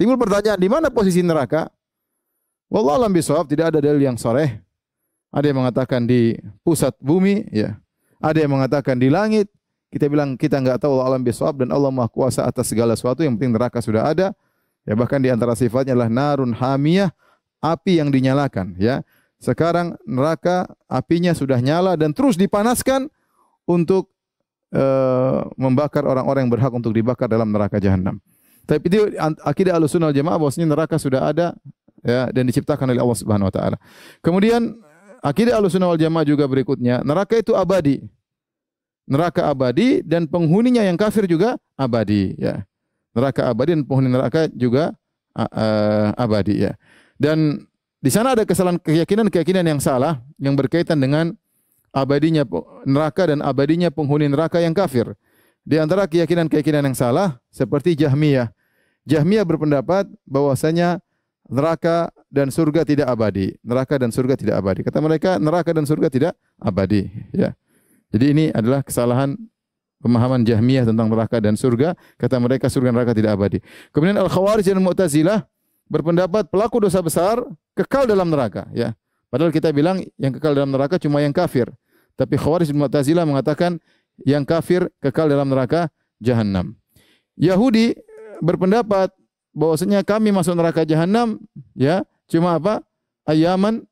Timbul pertanyaan, di mana posisi neraka? Wallahu a'lam bishawab, tidak ada dalil yang sharih. Ada yang mengatakan di pusat bumi, ya. Ada yang mengatakan di langit. Kita bilang kita enggak tahu, wallahu a'lam bishawab, dan Allah Maha Kuasa atas segala sesuatu. Yang penting neraka sudah ada. Ya, bahkan di antara sifatnya adalah narun hamiyah, api yang dinyalakan, ya. Sekarang neraka apinya sudah nyala dan terus dipanaskan untuk membakar orang-orang yang berhak untuk dibakar dalam neraka jahanam. Tapi itu akidah Ahlussunnah wal Jamaah bahwasanya neraka sudah ada, ya, dan diciptakan oleh Allah Subhanahu wa taala. Kemudian akidah Ahlussunnah wal Jamaah juga berikutnya, neraka itu abadi. Neraka abadi dan penghuninya yang kafir juga abadi, ya. Neraka abadi dan penghuni neraka juga abadi, ya. Dan di sana ada kesalahan keyakinan yang salah yang berkaitan dengan abadinya neraka dan abadinya penghuni neraka yang kafir. Di antara keyakinan yang salah seperti Jahmiyah. Jahmiyah berpendapat bahwasanya neraka dan surga tidak abadi. Neraka dan surga tidak abadi. Kata mereka neraka dan surga tidak abadi, ya. Jadi ini adalah kesalahan pemahaman Jahmiyah tentang neraka dan surga. Kata mereka surga dan neraka tidak abadi. Kemudian Al-Khawarij dan Mu'tazilah berpendapat pelaku dosa besar kekal dalam neraka, ya. Padahal kita bilang yang kekal dalam neraka cuma yang kafir. Tapi Khawarij dan Mu'tazilah mengatakan yang kafir kekal dalam neraka jahanam. Yahudi berpendapat bahwasanya kami masuk neraka jahanam, ya, cuma apa? Ayaman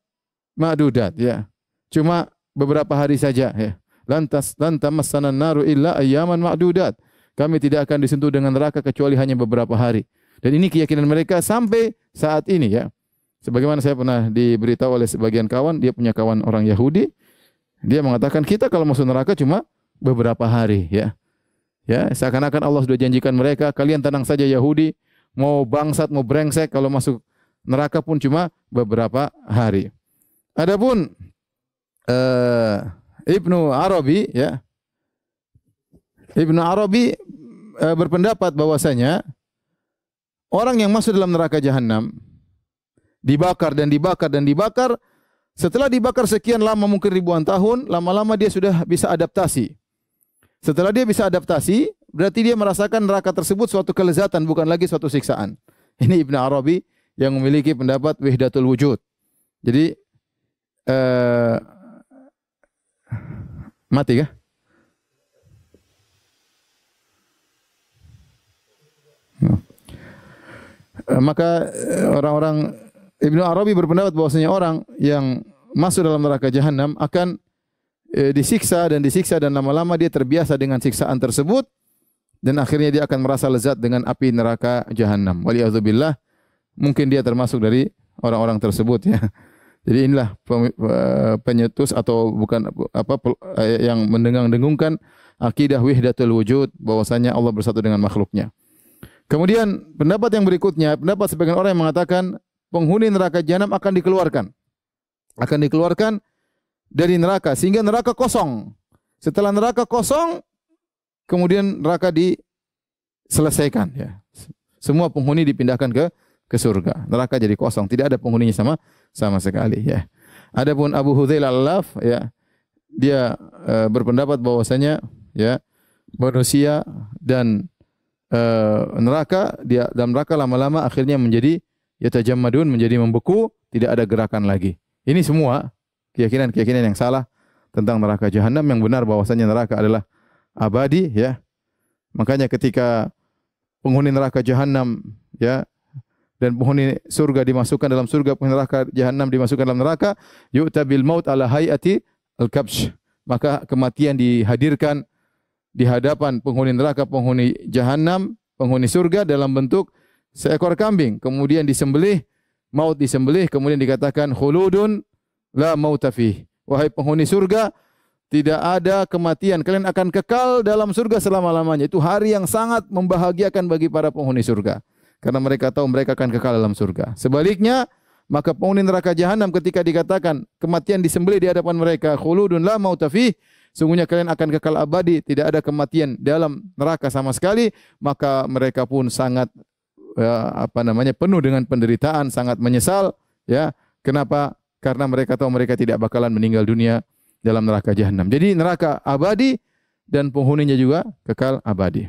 ma'dudat, ya. Cuma beberapa hari saja, ya. Lantas tamassanan naru illa ayaman ma'dudat. Kami tidak akan disentuh dengan neraka kecuali hanya beberapa hari. Dan ini keyakinan mereka sampai saat ini, ya. Sebagaimana saya pernah diberitahu oleh sebagian kawan, dia punya kawan orang Yahudi, dia mengatakan kita kalau masuk neraka cuma beberapa hari, ya. Ya, seakan-akan Allah sudah janjikan mereka, kalian tenang saja Yahudi, mau bangsat, mau brengsek, kalau masuk neraka pun cuma beberapa hari. Adapun Ibnu Arabi, ya. Ibnu Arabi berpendapat bahwasanya orang yang masuk dalam neraka jahanam dibakar dan dibakar dan dibakar. Setelah dibakar sekian lama, mungkin ribuan tahun, lama-lama dia sudah bisa adaptasi. Setelah dia bisa adaptasi, berarti dia merasakan neraka tersebut suatu kelezatan, bukan lagi suatu siksaan. Ini Ibnu Arabi yang memiliki pendapat wahdatul wujud. Jadi mati kah? Maka orang-orang Ibnu Arabi berpendapat bahwasanya orang yang masuk dalam neraka jahanam akan disiksa dan lama-lama dia terbiasa dengan siksaan tersebut dan akhirnya dia akan merasa lezat dengan api neraka jahanam. Waliyadzubillah, mungkin dia termasuk dari orang-orang tersebut, ya. Jadi inilah penyetus atau bukan yang mendengung-dengungkan akidah wahdatul wujud, bahwasanya Allah bersatu dengan makhluknya. Kemudian pendapat yang berikutnya, pendapat sebagian orang yang mengatakan penghuni neraka jahanam akan dikeluarkan dari neraka sehingga neraka kosong. Setelah neraka kosong, kemudian neraka diselesaikan, ya. Semua penghuni dipindahkan ke surga. Neraka jadi kosong, tidak ada penghuninya sama sekali, ya. Adapun Abu Hudzail Al-Laf, ya, dia berpendapat bahwasanya, ya, manusia dan neraka, dia dalam neraka lama-lama akhirnya menjadi yatajammadun, menjadi membeku, tidak ada gerakan lagi. Ini semua keyakinan yang salah tentang neraka jahanam. Yang benar bahwasanya neraka adalah abadi, ya. Makanya ketika penghuni neraka jahanam, ya, dan penghuni surga dimasukkan dalam surga, penghuni neraka jahanam dimasukkan dalam neraka, yu'ta bil maut ala hayati al-kabsh. Maka kematian dihadirkan di hadapan penghuni neraka, penghuni jahanam, penghuni surga dalam bentuk seekor kambing, kemudian disembelih, maut disembelih, kemudian dikatakan khuludun la mauta fih. Wahai penghuni surga, tidak ada kematian, kalian akan kekal dalam surga selama-lamanya. Itu hari yang sangat membahagiakan bagi para penghuni surga, karena mereka tahu mereka akan kekal dalam surga. Sebaliknya, maka penghuni neraka jahanam ketika dikatakan kematian disembelih di hadapan mereka, khuludun la mauta fih, sungguhnya kalian akan kekal abadi, tidak ada kematian dalam neraka sama sekali, maka mereka pun sangat penuh dengan penderitaan, sangat menyesal, ya. Kenapa? Karena mereka tahu mereka tidak bakalan meninggal dunia dalam neraka jahanam. Jadi neraka abadi dan penghuninya juga kekal abadi.